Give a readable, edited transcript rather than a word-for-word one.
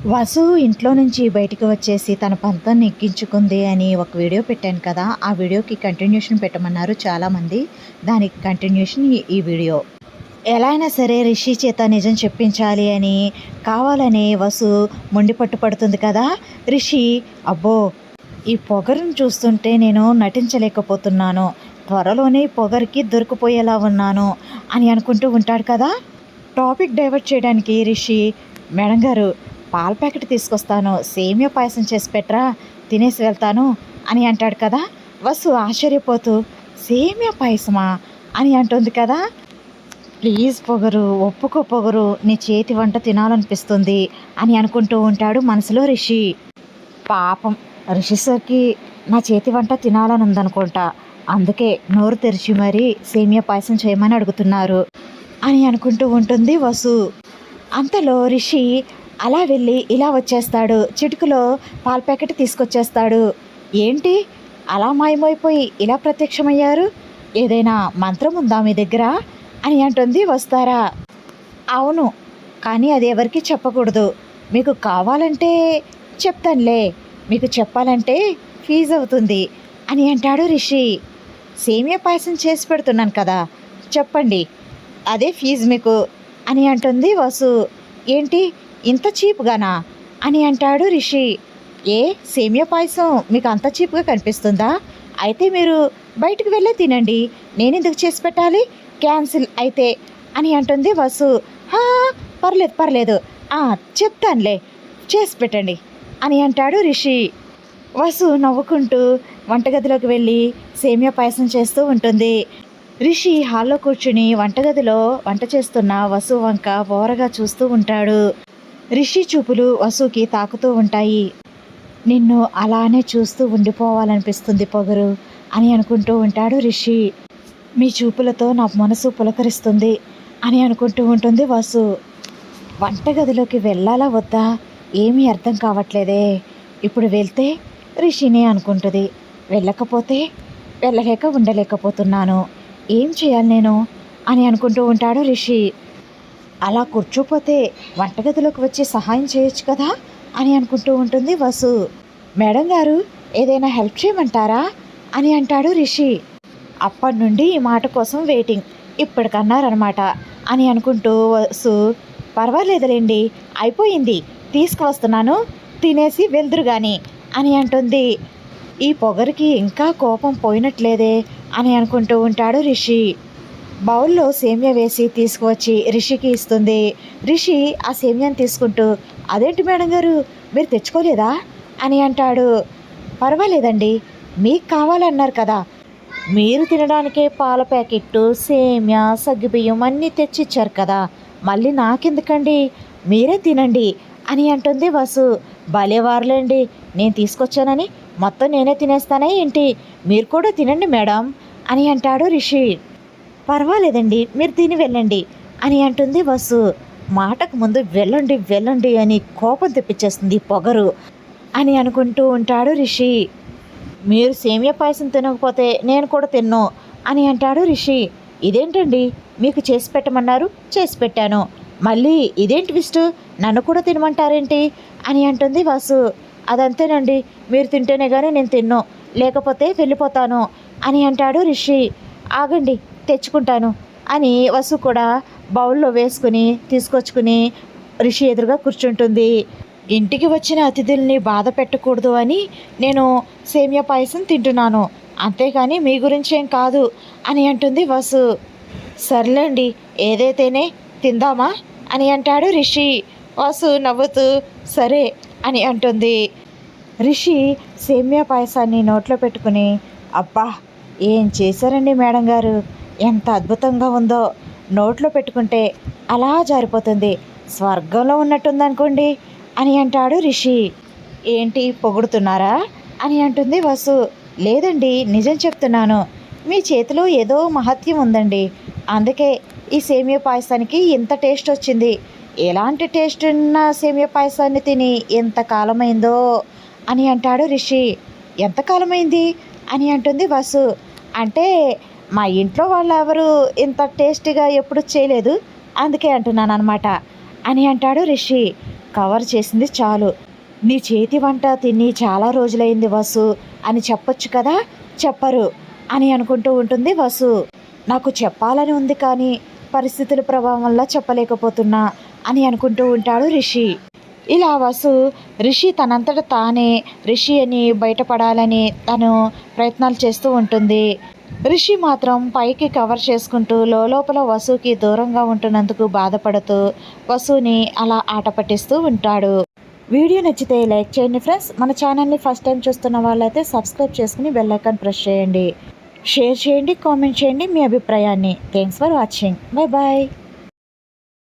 వసు ఇంట్లో నుంచి బయటికి వచ్చేసి తన పంతం నెగ్గించుకుంది అని ఒక వీడియో పెట్టాను కదా, ఆ వీడియోకి కంటిన్యూషన్ పెట్టమన్నారు చాలామంది. దానికి కంటిన్యూషన్ ఈ వీడియో. ఎలా అయినా సరే రిషి చేత నిజం చెప్పించాలి అని కావాలని వసు మొండి పట్టుపడుతుంది కదా. రిషి అబ్బో, ఈ పొగరును చూస్తుంటే నేను నటించలేకపోతున్నాను, త్వరలోనే ఈ పొగరికి దొరికిపోయేలా ఉన్నాను అని అనుకుంటూ ఉంటాడు కదా. టాపిక్ డైవర్ట్ చేయడానికి రిషి, మేడం గారు పాల ప్యాకెట్ తీసుకొస్తాను, సేమియా పాయసం చేసి పెట్టరా, తినేసి వెళ్తాను అని అంటాడు కదా. వసు ఆశ్చర్యపోతూ సేమియా పాయసమా అని అంటుంది కదా. ప్లీజ్ పొగరు, ఒప్పుకో పొగరు, నీ చేతి వంట తినాలనిపిస్తుంది అని అనుకుంటూ ఉంటాడు మనసులో రిషి. పాపం రిషి సార్కి నా చేతి వంట తినాలని ఉందనుకుంటా, అందుకే నోరు తెరిచి మరీ సేమియా పాయసం చేయమని అడుగుతున్నారు అని అనుకుంటూ ఉంటుంది వసు. అంతలో రిషి అలా వెళ్ళి ఇలా వచ్చేస్తాడు, చిటుకులో పాల ప్యాకెట్ తీసుకొచ్చేస్తాడు. ఏంటి అలా మాయమైపోయి ఇలా ప్రత్యక్షమయ్యారు, ఏదైనా మంత్రం ఉందా మీ దగ్గర అని అంటుంది వస్తారా. అవును, కానీ అది ఎవరికి చెప్పకూడదు, మీకు కావాలంటే చెప్తానులే, మీకు చెప్పాలంటే ఫీజు అవుతుంది అని అంటాడు రిషి. సేమియా పాయసం చేసి పెడుతున్నాను కదా, చెప్పండి, అదే ఫీజు మీకు అని అంటుంది వసు. ఏంటి ఇంత చీప్గానా అని అంటాడు రిషి. ఏ సేమియా పాయసం మీకు అంత చీప్గా కనిపిస్తుందా, అయితే మీరు బయటకు వెళ్ళే తినండి, నేను ఎందుకు చేసి పెట్టాలి, క్యాన్సిల్ అయితే అని అంటుంది వసు. పర్లేదు పర్లేదు, చెప్తానులే, చేసి పెట్టండి అని అంటాడు రిషి. వసు నవ్వుకుంటూ వంటగదిలోకి వెళ్ళి సేమియా పాయసం చేస్తూ ఉంటుంది. రిషి హాల్లో కూర్చుని వంటగదిలో వంట చేస్తున్న వసు వంక ఓరగా చూస్తూ ఉంటాడు. రిషి చూపులు వసుకి తాకుతూ ఉంటాయి. నిన్ను అలానే చూస్తూ ఉండిపోవాలనిపిస్తుంది పొగరు అని అనుకుంటూ ఉంటాడు రిషి. మీ చూపులతో నా మనసు పులకరిస్తుంది అని అనుకుంటూ ఉంటుంది వసు. వంటగదిలోకి వెళ్ళాలా వద్దా ఏమీ అర్థం కావట్లేదే, ఇప్పుడు వెళ్తే రిషిని అనుకుంటుంది, వెళ్ళకపోతే వెళ్ళలేక ఉండలేకపోతున్నాను, ఏం చేయాలి నేను అని అనుకుంటూ ఉంటాడు రిషి. అలా కూర్చోపోతే వంటగదిలోకి వచ్చి సహాయం చేయొచ్చు కదా అని అనుకుంటూ ఉంటుంది వసు. మేడం గారు ఏదైనా హెల్ప్ చేయమంటారా అని అంటాడు రిషి. అప్పటి నుండి ఈ మాట కోసం వెయిటింగ్, ఇప్పటికన్నారనమాట అని అనుకుంటూ వసు, పర్వాలేదులేండి అయిపోయింది, తీసుకువస్తున్నాను, తినేసి వెళ్దురు కానీ అని అంటుంది. ఈ పొగరికి ఇంకా కోపం పోయినట్లేదే అని అనుకుంటూ ఉంటాడు రిషి. బౌల్లో సేమియా వేసి తీసుకువచ్చి రిషికి ఇస్తుంది. రిషి ఆ సేమియాని తీసుకుంటూ, అదేంటి మేడం గారు మీరు తెచ్చుకోలేదా అని అంటాడు. పర్వాలేదండి, మీకు కావాలన్నారు కదా, మీరు తినడానికే పాల ప్యాకెట్టు, సేమియా, సగ్గుబియ్యం అన్నీ తెచ్చిచ్చారు కదా, మళ్ళీ నాకెందుకండి, మీరే తినండి అని అంటుంది వసు. భలేవారులేండి, నేను తీసుకొచ్చానని మొత్తం నేనే తినేస్తానే ఏంటి, మీరు కూడా తినండి మేడం అని అంటాడు రిషి. పర్వాలేదండి, మీరు తిని వెళ్ళండి అని అంటుంది వసు. మాటకు ముందు వెళ్ళండి వెళ్ళండి అని కోపం తెప్పించేస్తుంది పొగరు అని అనుకుంటూ ఉంటాడు రిషి. మీరు సేమియా పాయసం తినకపోతే నేను కూడా తిన్ను అని అంటాడు రిషి. ఇదేంటండి, మీకు చేసి పెట్టమన్నారు చేసి పెట్టాను, మళ్ళీ ఇదేం ట్విస్ట్, నన్ను కూడా తినమంటారేంటి అని అంటుంది వసు. అదంతేనండి, మీరు తింటేనే కానీ నేను తిన్ను, లేకపోతే వెళ్ళిపోతాను అని అంటాడు రిషి. ఆగండి తెచ్చుకుంటాను అని వసు కూడా బౌల్లో వేసుకుని తీసుకొచ్చుకుని రిషి ఎదురుగా కూర్చుంటుంది. ఇంటికి వచ్చిన అతిథుల్ని బాధ పెట్టకూడదు అని నేను సేమియా పాయసం తింటున్నాను, అంతేకాని మీ గురించి ఏం కాదు అని అంటుంది వసు. సర్లేండి ఏదైతేనే తిందామా అని అంటాడు రిషి. వసు నవ్వుతూ సరే అని అంటుంది. రిషి సేమియా పాయసాన్ని నోట్లో పెట్టుకుని, అబ్బా ఏం చేశారండి మేడం గారు, ఎంత అద్భుతంగా ఉందో, నోట్లో పెట్టుకుంటే అలా జారిపోతుంది, స్వర్గంలో ఉన్నట్టుందనుకోండి అని అంటాడు రిషి. ఏంటి పొగుడుతున్నారా అని అంటుంది వసు. లేదండి నిజం చెప్తున్నాను, మీ చేతిలో ఏదో మహత్యం ఉందండి, అందుకే ఈ సేమియా పాయసానికి ఇంత టేస్ట్ వచ్చింది, ఎలాంటి టేస్ట్ ఉన్న సేమియా పాయసాన్ని తిని ఎంత కాలమైందో అని అంటాడు రిషి. ఎంతకాలమైంది అని అంటుంది వసు. అంటే మా ఇంట్లో వాళ్ళు ఎవరు ఇంత టేస్టీగా ఎప్పుడు చేయలేదు, అందుకే అంటున్నాను అనమాట అని అంటాడు రిషి. కవర్ చేసింది చాలు. నీ చేతి వంట తిని చాలా రోజులైంది వసు అని చెప్పొచ్చు కదా, చెప్పరు అని అనుకుంటూ ఉంటుంది వసు. నాకు చెప్పాలని ఉంది కానీ పరిస్థితుల ప్రభావం వల్ల చెప్పలేకపోతున్నా అని అనుకుంటూ ఉంటాడు రిషి. ఇలా వసు రిషి తనంతట తానే రిషి అని బయటపడాలని తను ప్రయత్నాలు చేస్తూ ఉంటుంది. రిషి మాత్రం పైకి కవర్ చేసుకుంటూ లోపల వసుకి దూరంగా ఉంటున్నందుకు బాధపడుతూ వసుని అలా ఆట పట్టిస్తూ ఉంటాడు. వీడియో నచ్చితే లైక్ చేయండి ఫ్రెండ్స్. మన ఛానల్ని ఫస్ట్ టైం చూస్తున్న వాళ్ళైతే సబ్స్క్రైబ్ చేసుకుని బెల్ ఐకాన్ ప్రెస్ చేయండి. షేర్ చేయండి, కామెంట్ చేయండి మీ అభిప్రాయాన్ని. Thanks for watching. Bye bye.